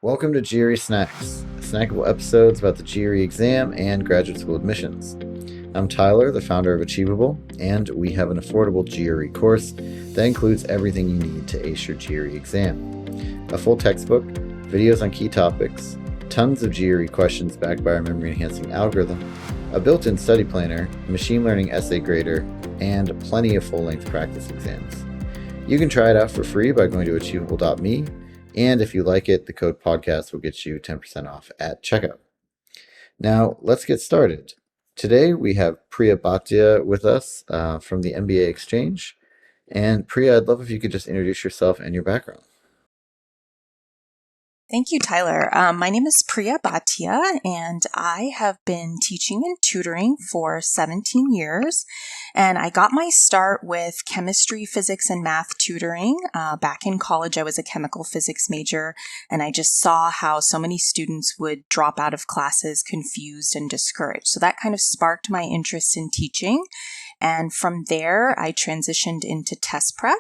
Welcome to GRE Snacks, snackable episodes about the GRE exam and graduate school admissions. I'm Tyler, the founder of Achievable, and we have an affordable GRE course that includes everything you need to ace your GRE exam. A full textbook, videos on key topics, tons of GRE questions backed by our memory-enhancing algorithm, a built-in study planner, machine learning essay grader, and plenty of full-length practice exams. You can try it out for free by going to achievable.me. And if you like it, the code podcast will get you 10% off at checkout. Now, let's get started. Today, we have Priya Bhatia with us from the MBA Exchange. And Priya, I'd love if you could just introduce yourself and your background. Thank you, Tyler. My name is Priya Bhatia, and I have been teaching and tutoring for 17 years. And I got my start with chemistry, physics, and math tutoring. Back in college, I was a chemical physics major, and I just saw how so many students would drop out of classes confused and discouraged. So that kind of sparked my interest in teaching. And from there, I transitioned into test prep.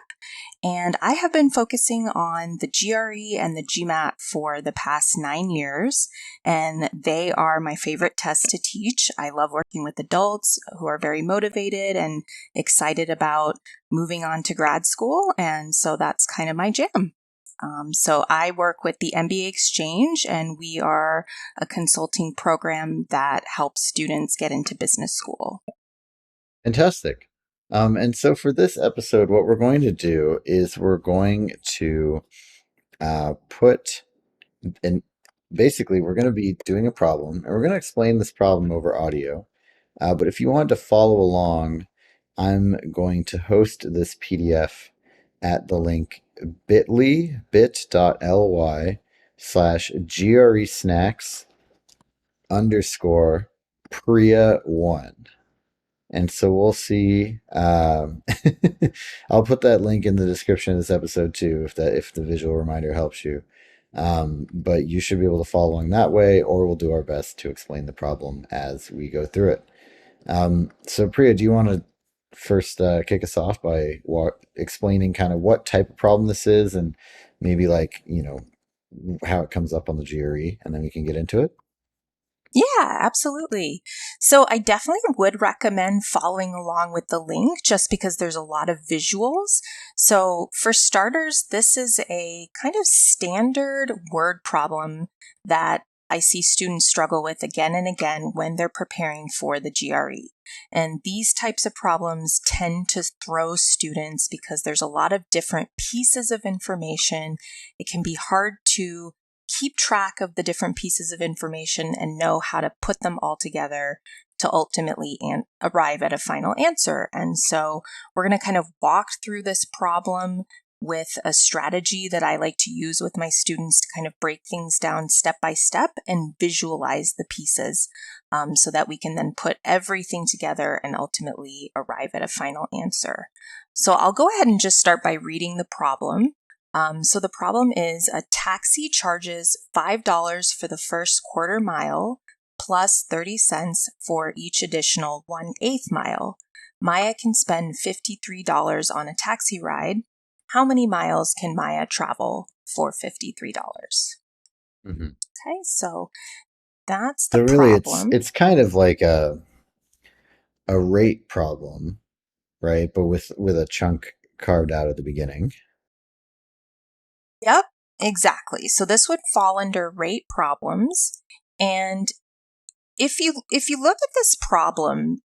And I have been focusing on the GRE and the GMAT for the past 9 years, and they are my favorite tests to teach. I love working with adults who are very motivated and excited about moving on to grad school, and so that's kind of my jam. So I work with the MBA Exchange, and we are a consulting program that helps students get into business school. Fantastic. And so for this episode, what we're going to do is we're going to basically we're going to be doing a problem, and we're going to explain this problem over audio. But if you want to follow along, I'm going to host this PDF at the link bit.ly/GRE snacks _Priya1. And so we'll see. I'll put that link in the description of this episode too, if the visual reminder helps you. But you should be able to follow along that way, or we'll do our best to explain the problem as we go through it. So Priya, do you want to first kick us off by explaining kind of what type of problem this is, and maybe how it comes up on the GRE, and then we can get into it? Yeah, absolutely. So I definitely would recommend following along with the link just because there's a lot of visuals. So for starters, this is a kind of standard word problem that I see students struggle with again and again when they're preparing for the GRE. And these types of problems tend to throw students because there's a lot of different pieces of information. It can be hard to keep track of the different pieces of information and know how to put them all together to ultimately arrive at a final answer. And so we're going to kind of walk through this problem with a strategy that I like to use with my students to kind of break things down step by step and visualize the pieces so that we can then put everything together and ultimately arrive at a final answer. So I'll go ahead and just start by reading the problem. So the problem is a taxi charges $5 for the first quarter mile plus 30 cents for each additional 1/8 mile. Maya can spend $53 on a taxi ride. How many miles can Maya travel for $53? Mm-hmm. Okay, so that's the So really, problem. it's kind of like a rate problem, right? But with a chunk carved out at the beginning. Yep, exactly. So this would fall under rate problems. And if you look at this problem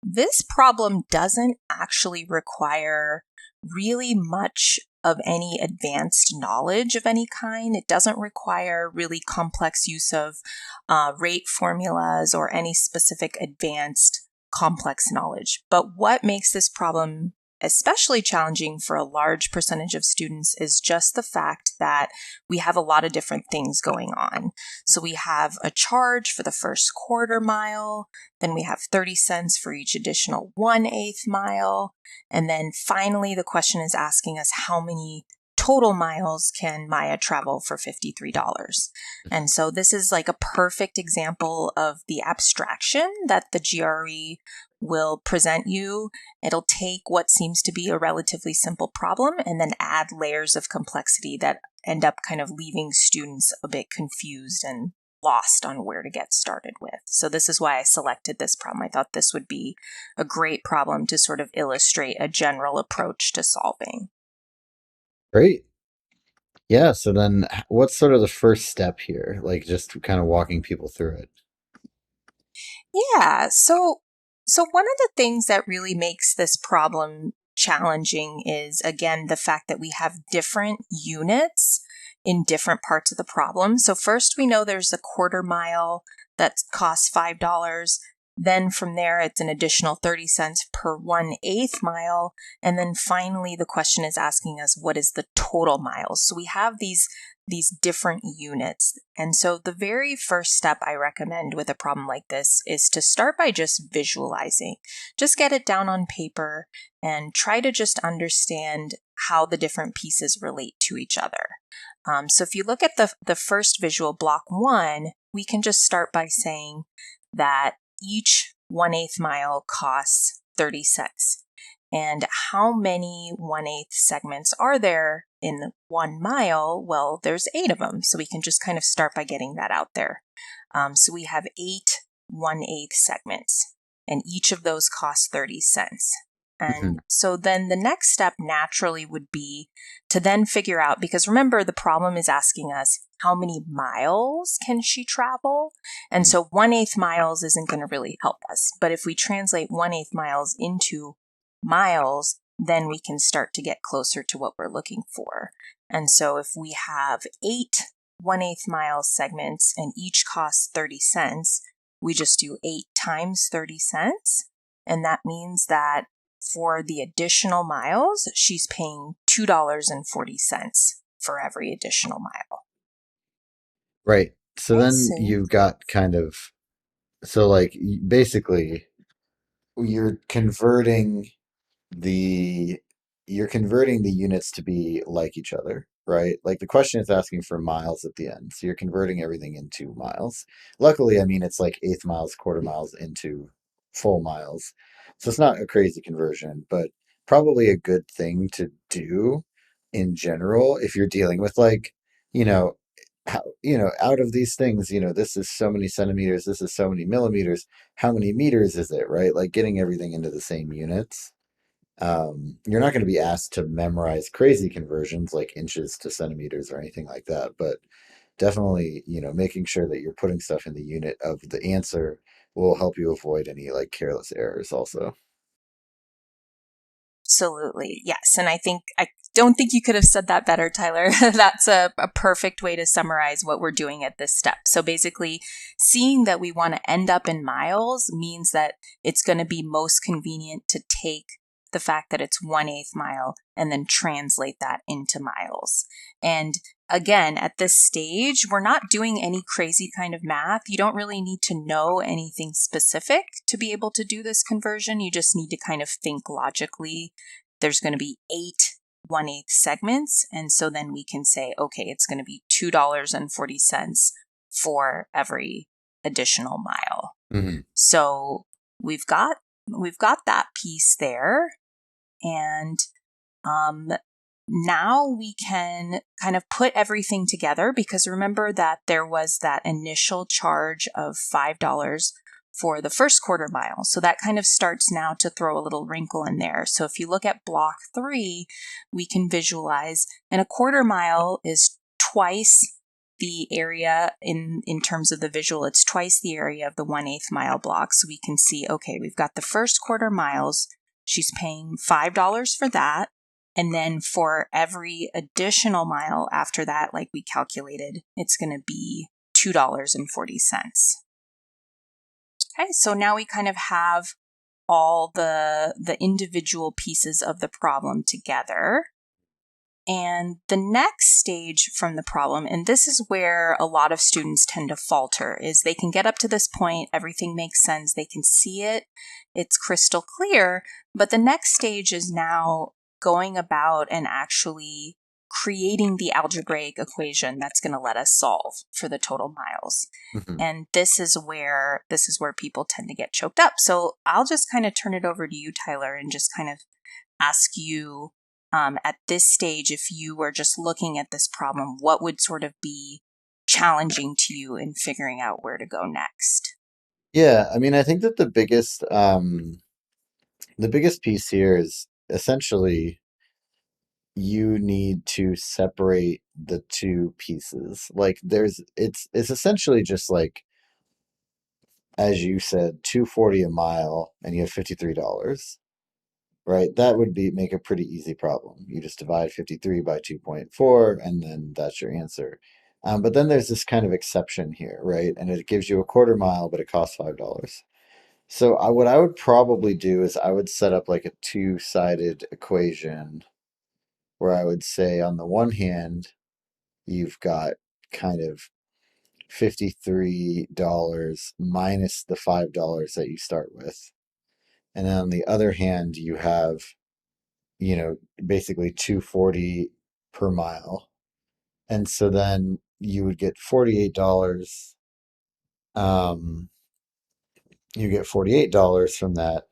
doesn't actually require really much of any advanced knowledge of any kind. It doesn't require really complex use of rate formulas or any specific advanced complex knowledge. But what makes this problem especially challenging for a large percentage of students is just the fact that we have a lot of different things going on. So we have a charge for the first quarter mile, then we have 30 cents for each additional 1/8 mile, and then finally the question is asking us how many total miles can Maya travel for $53. And so this is like a perfect example of the abstraction that the GRE will present you. It'll take what seems to be a relatively simple problem and then add layers of complexity that end up kind of leaving students a bit confused and lost on where to get started with. So this is why I selected this problem. I thought this would be a great problem to sort of illustrate a general approach to solving. Great. Yeah, so then what's sort of the first step here? Like just kind of walking people through it. Yeah, so one of the things that really makes this problem challenging is, again, the fact that we have different units in different parts of the problem. So first we know there's a quarter mile that costs $5. Then from there, it's an additional 30 cents per 1/8 mile. And then finally, the question is asking us, what is the total miles? So we have these different units. And so the very first step I recommend with a problem like this is to start by just visualizing. Just get it down on paper and try to just understand how the different pieces relate to each other. So if you look at the first visual, block 1, we can just start by saying that each 1/8 mile costs 30 cents. And how many 1/8 segments are there in 1 mile? Well, there's 8 of them. So we can just kind of start by getting that out there. So we have 8 1/8 segments, and each of those costs 30 cents. And so then the next step naturally would be to then figure out, because remember, the problem is asking us how many miles can she travel? And so 1/8 miles isn't going to really help us. But if we translate 1/8 miles into miles, then we can start to get closer to what we're looking for. And so if we have 8 1/8 mile segments and each costs 30 cents, we just do 8 times 30 cents. And that means that for the additional miles, she's paying $2.40 for every additional mile. Right. So Okay, then so you've got kind of, so like basically you're converting the you're converting the units to be like each other, right? Like the question is asking for miles at the end. So you're converting everything into miles. Luckily, I mean, it's like eighth miles, quarter miles into full miles. So it's not a crazy conversion, but probably a good thing to do in general if you're dealing with like, you know, how, out of these things, this is so many centimeters, this is so many millimeters, how many meters is it, right? Like getting everything into the same units. You're not going to be asked to memorize crazy conversions like inches to centimeters or anything like that, but definitely, making sure that you're putting stuff in the unit of the answer will help you avoid any like careless errors also. absolutely, yes. And I don't think you could have said that better, Tyler. That's a perfect way to summarize what we're doing at this step. So basically, seeing that we want to end up in miles means that it's going to be most convenient to take the fact that it's 1/8 mile and then translate that into miles. And again, at this stage, we're not doing any crazy kind of math. You don't really need to know anything specific to be able to do this conversion. You just need to kind of think logically. There's going to be 8 1/8 segments. And so then we can say, okay, it's going to be $2.40 for every additional mile. Mm-hmm. So we've got that piece there. And now we can kind of put everything together, because remember that there was that initial charge of $5 for the first quarter mile. So that kind of starts now to throw a little wrinkle in there. So if you look at block 3, we can visualize, and a quarter mile is twice the area in terms of the visual, it's twice the area of the 1/8 mile block. So we can see, okay, we've got the first quarter miles. She's paying $5 for that. And then for every additional mile after that, like we calculated, it's going to be $2.40. Okay, so now we kind of have all the individual pieces of the problem together. And the next stage from the problem, and this is where a lot of students tend to falter, is they can get up to this point, everything makes sense, they can see it, it's crystal clear, but the next stage is now going about and actually creating the algebraic equation that's going to let us solve for the total miles. Mhm. And this is where people tend to get choked up. So I'll just kind of turn it over to you, Tyler, and just kind of ask you at this stage, if you were just looking at this problem, what would sort of be challenging to you in figuring out where to go next? Yeah, I mean, I think that the biggest piece here is essentially you need to separate the two pieces. Like it's essentially just like, as you said, 240 a mile and you have $53, right? That would be make a pretty easy problem. You just divide 53 by 2.4 and then that's your answer. But then there's this kind of exception here, right? And it gives you a quarter mile, but it costs $5. So what I would probably do is I would set up like a two-sided equation where I would say on the one hand, you've got kind of $53 minus the $5 that you start with. And then on the other hand, you have, basically 240 per mile. And so then you would get $48. Um, you get $48 from that.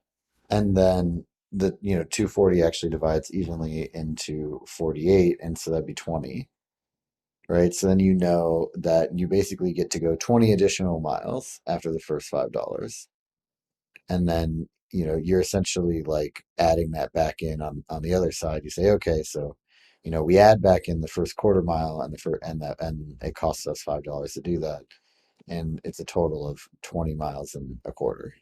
And then 240 actually divides evenly into 48. And so that'd be 20. Right? So then you know that you basically get to go 20 additional miles after the first $5. And then, you're essentially like adding that back in on the other side. You say, okay, so, we add back in the first quarter mile and the first and it costs us $5 to do that. And it's a total of 20 miles and a quarter.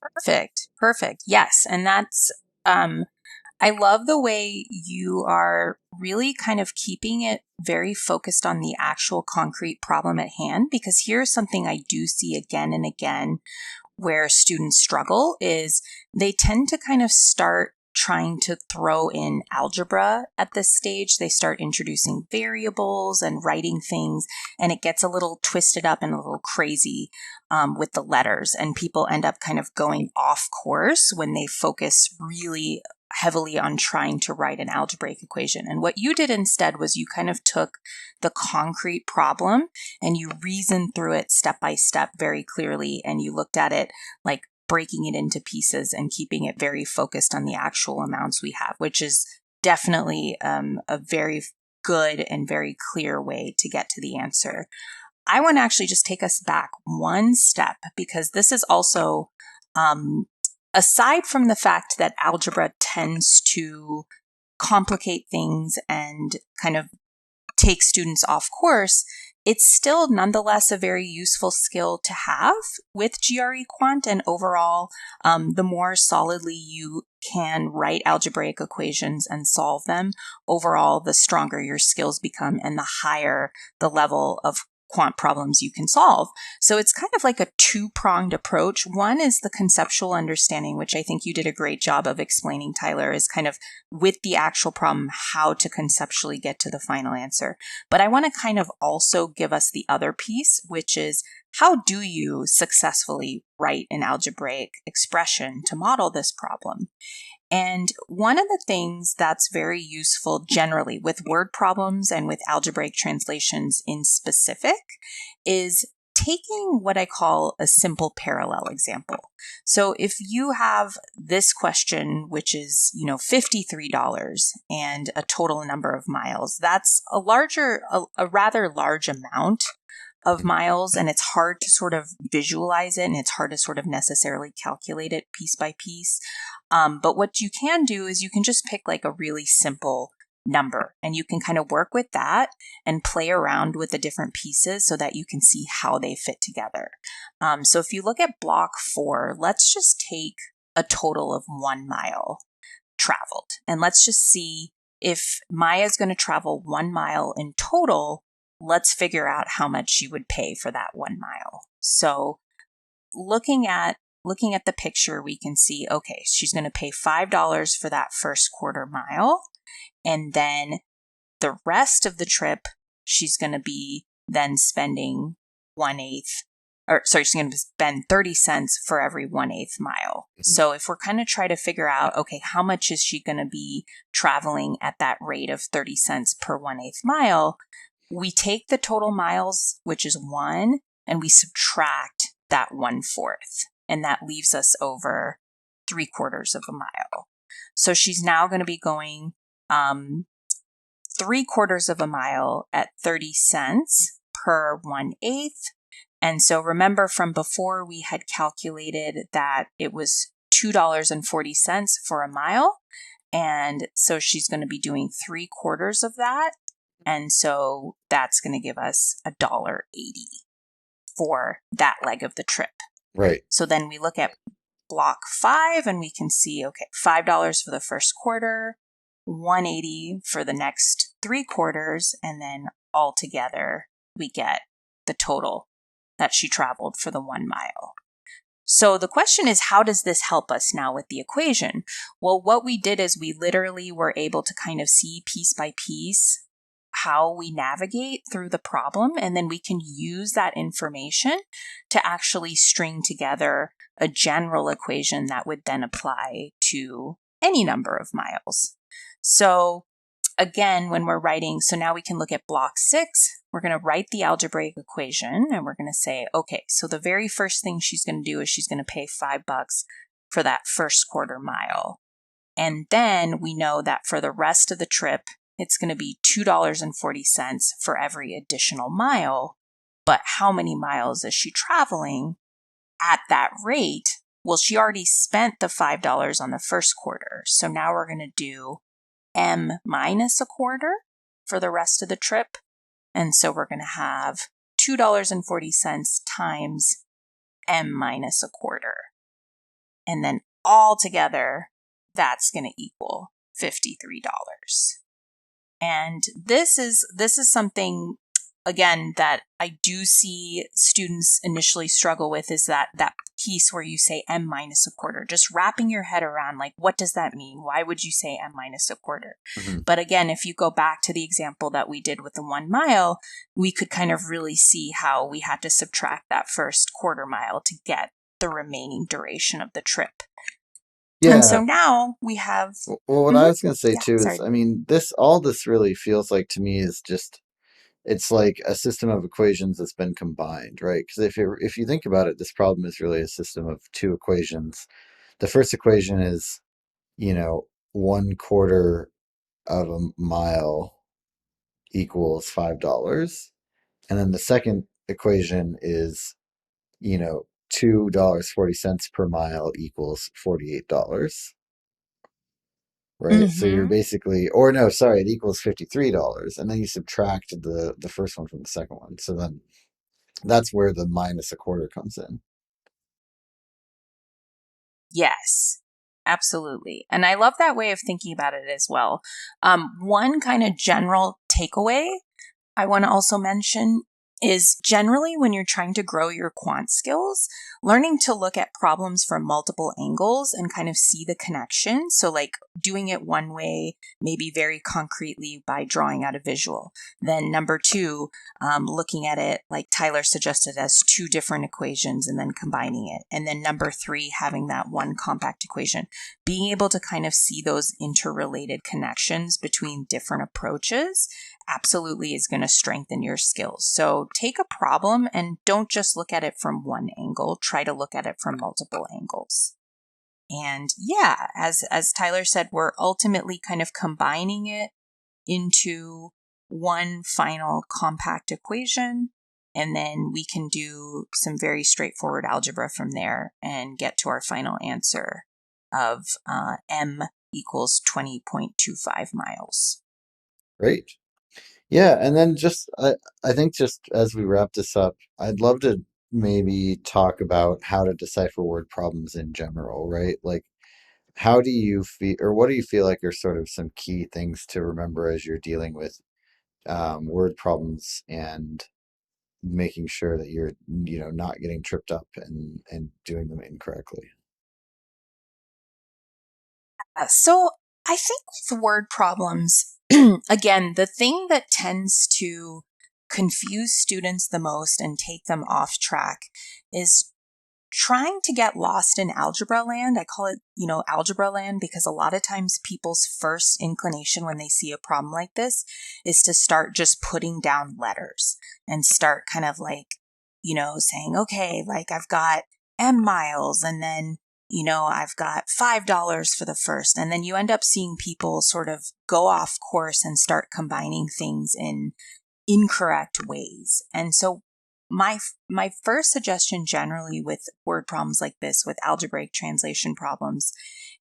Perfect. Perfect. Yes. And I love the way you are really kind of keeping it very focused on the actual concrete problem at hand, because here's something I do see again and again where students struggle is they tend to kind of start trying to throw in algebra at this stage. They start introducing variables and writing things, and it gets a little twisted up and a little crazy with the letters. And people end up kind of going off course when they focus really heavily on trying to write an algebraic equation. And what you did instead was you kind of took the concrete problem and you reasoned through it step by step very clearly, and you looked at it like breaking it into pieces and keeping it very focused on the actual amounts we have, which is definitely a very good and very clear way to get to the answer. I want to actually just take us back one step, because this is also, aside from the fact that algebra tends to complicate things and kind of take students off course, it's still nonetheless a very useful skill to have with GRE Quant. And overall, the more solidly you can write algebraic equations and solve them, overall, the stronger your skills become and the higher the level of quant problems you can solve. So it's kind of like a two-pronged approach. One is the conceptual understanding, which I think you did a great job of explaining, Tyler, is kind of with the actual problem, how to conceptually get to the final answer. But I want to kind of also give us the other piece, which is how do you successfully write an algebraic expression to model this problem? And one of the things that's very useful generally with word problems and with algebraic translations in specific is taking what I call a simple parallel example. So if you have this question, which is, $53 and a total number of miles, that's a rather large amount of miles, and it's hard to sort of visualize it and it's hard to sort of necessarily calculate it piece by piece. But what you can do is you can just pick like a really simple number and you can kind of work with that and play around with the different pieces so that you can see how they fit together. So if you look at block 4, let's just take a total of 1 mile traveled. And let's just see if Maya is going to travel 1 mile in total. Let's figure out how much she would pay for that 1 mile. So looking at the picture, we can see, okay, she's going to pay $5 for that first quarter mile. And then the rest of the trip, she's going to be then spending 1/8 she's going to spend 30 cents for every 1/8 mile. Mhm. So if we're kind of try to figure out, okay, how much is she going to be traveling at that rate of 30 cents per 1/8 mile? We take the total miles, which is 1, and we subtract that 1/4. And that leaves us over 3/4 of a mile. So she's now going to be going 3/4 of a mile at 30 cents per 1/8. And so remember from before we had calculated that it was $2.40 for a mile. And so she's going to be doing 3/4 of that. And so that's going to give us $1.80 for that leg of the trip. Right. So then we look at block 5 and we can see, okay, $5 for the first quarter, $1.80 for the next 3/4, and then all together we get the total that she traveled for the 1 mile. So the question is, how does this help us now with the equation? Well, what we did is we literally were able to kind of see piece by piece how we navigate through the problem, and then we can use that information to actually string together a general equation that would then apply to any number of miles. So again, when we're writing, so now we can look at block 6. We're going to write the algebraic equation and we're going to say, okay, so the very first thing she's going to do is she's going to pay $5 for that first quarter mile. And then we know that for the rest of the trip, it's going to be $2.40 for every additional mile. But how many miles is she traveling at that rate? Well, she already spent the $5 on the first quarter. So now we're going to do m minus a quarter for the rest of the trip. And so we're going to have $2.40 times m minus a quarter. And then all together, that's going to equal $53. And this is something, again, that I do see students initially struggle with, is that piece where you say m minus a quarter, just wrapping your head around, like, what does that mean? Why would you say m minus a quarter? Mm-hmm. But again, if you go back to the example that we did with the 1 mile, we could kind of really see how we had to subtract that first quarter mile to get the remaining duration of the trip. Yeah. And so now we have. Well, what I was going to say too sorry. is, I mean, all this really feels like to me is just, it's like a system of equations that's been combined, right? Because if you think about it, this problem is really a system of 2 equations. The first equation is, 1/4 of a mile equals $5. And then the second equation is, $2.40 per mile equals $48. Right. So you're basically, or no, sorry, it equals $53. And then you subtract the first one from the second one. So then that's where the minus a quarter comes in. Yes, absolutely. And I love that way of thinking about it as well. One kind of general takeaway I want to also mention is, generally when you're trying to grow your quant skills, learning to look at problems from multiple angles and kind of see the connection. So like doing it one way, maybe very concretely by drawing out a visual. Then number 2, looking at it like Tyler suggested as 2 different equations and then combining it. And then number 3, having that one compact equation. Being able to kind of see those interrelated connections between different approaches absolutely is going to strengthen your skills. So take a problem and don't just look at it from one angle. Try to look at it from multiple angles. And yeah, as Tyler said, we're ultimately kind of combining it into one final compact equation. And then we can do some very straightforward algebra from there and get to our final answer of m equals 20.25 miles. Great. Yeah. And then I think just as we wrap this up, I'd love to maybe talk about how to decipher word problems in general, right? Like, how do you feel, or what do you feel like are sort of some key things to remember as you're dealing with word problems and making sure that you're, not getting tripped up and doing them incorrectly? So I think with word problems, again, the thing that tends to confuse students the most and take them off track is trying to get lost in algebra land. I call it, algebra land because a lot of times people's first inclination when they see a problem like this is to start just putting down letters and start kind of like, saying, okay, like I've got M miles and then, I've got $5 for the first. And then you end up seeing people sort of go off course and start combining things in incorrect ways. And so my first suggestion generally with word problems like this, with algebraic translation problems,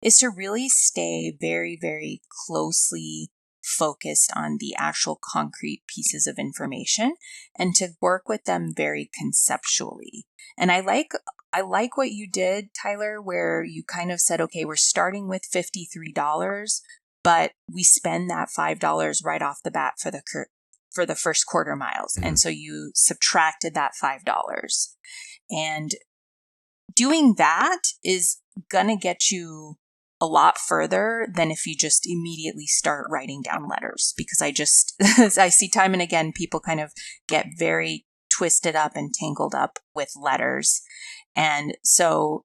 is to really stay very, very closely focused on the actual concrete pieces of information and to work with them very conceptually. And I like what you did, Tyler, where you kind of said, okay, we're starting with $53, but we spend that $5 right off the bat for the first quarter miles. Mhm. And so you subtracted that $5. And doing that is going to get you a lot further than if you just immediately start writing down letters. Because I see time and again, people kind of get very twisted up and tangled up with letters. And so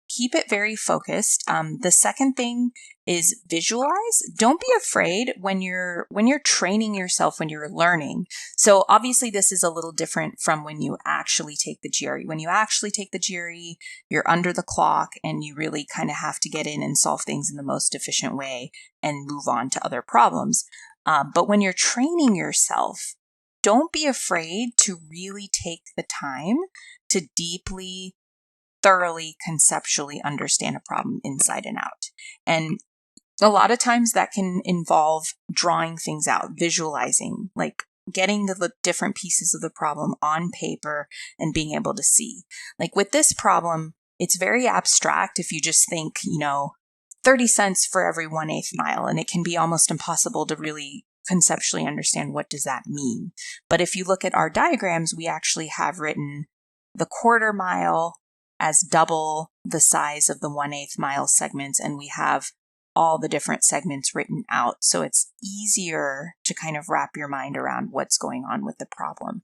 keep it very focused. The second thing is visualize. Don't be afraid when you're training yourself, when you're learning. So obviously this is a little different from when you actually take the GRE. When you actually take the GRE, you're under the clock and you really kind of have to get in and solve things in the most efficient way and move on to other problems. But when you're training yourself, don't be afraid to really take the time to deeply, thoroughly, conceptually understand a problem inside and out. And a lot of times that can involve drawing things out, visualizing, like getting the different pieces of the problem on paper and being able to see. Like with this problem, it's very abstract if you just think, 30 cents for every 1/8 mile, and it can be almost impossible to really conceptually understand what does that mean. But if you look at our diagrams, we actually have written the quarter mile as double the size of the 1/8 mile segments, and we have all the different segments written out. So it's easier to kind of wrap your mind around what's going on with the problem.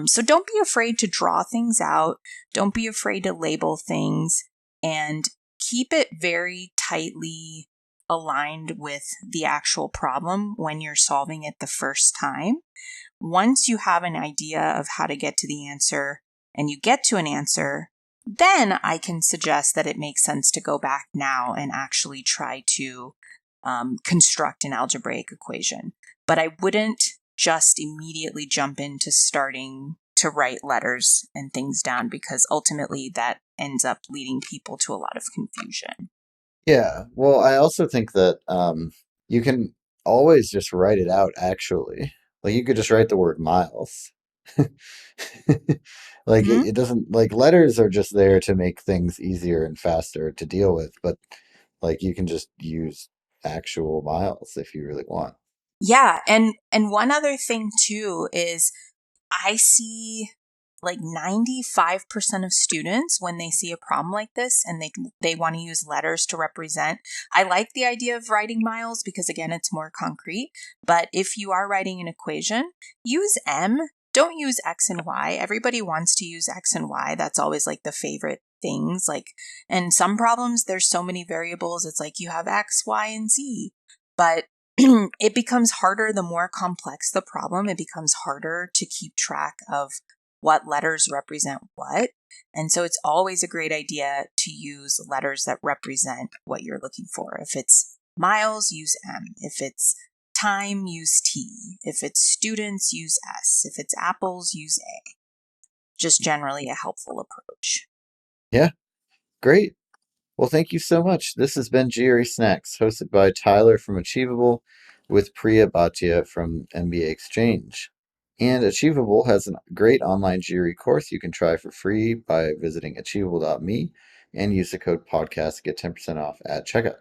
So don't be afraid to draw things out. Don't be afraid to label things, and keep it very tightly aligned with the actual problem when you're solving it the first time. Once you have an idea of how to get to the answer and you get to an answer, then I can suggest that it makes sense to go back now and actually try to construct an algebraic equation. But I wouldn't just immediately jump into starting to write letters and things down, because ultimately that ends up leading people to a lot of confusion. Yeah. Well, I also think that you can always just write it out, actually. Like, you could just write the word miles. Like, Hmm? it doesn't, like, letters are just there to make things easier and faster to deal with, but like, you can just use actual miles if you really want. Yeah, and one other thing too is I see like 95% of students, when they see a problem like this and they want to use letters to represent. I like the idea of writing miles because again, it's more concrete. But if you are writing an equation, use M. Don't use X and Y. Everybody wants to use X and Y. That's always like the favorite things. Like, and some problems, there's so many variables. It's like you have X, Y, and Z. But it becomes harder the more complex the problem. It becomes harder to keep track of what letters represent what. And so it's always a great idea to use letters that represent what you're looking for. If it's miles, use M. If it's time, use T. If it's students, use S. If it's apples, use A. Just generally a helpful approach. Yeah, great. Well, thank you so much. This has been GRE Snacks, hosted by Tyler from Achievable with Priya Bhatia from MBA Exchange. And Achievable has a great online GRE course you can try for free by visiting achievable.me and use the code podcast to get 10% off at checkout.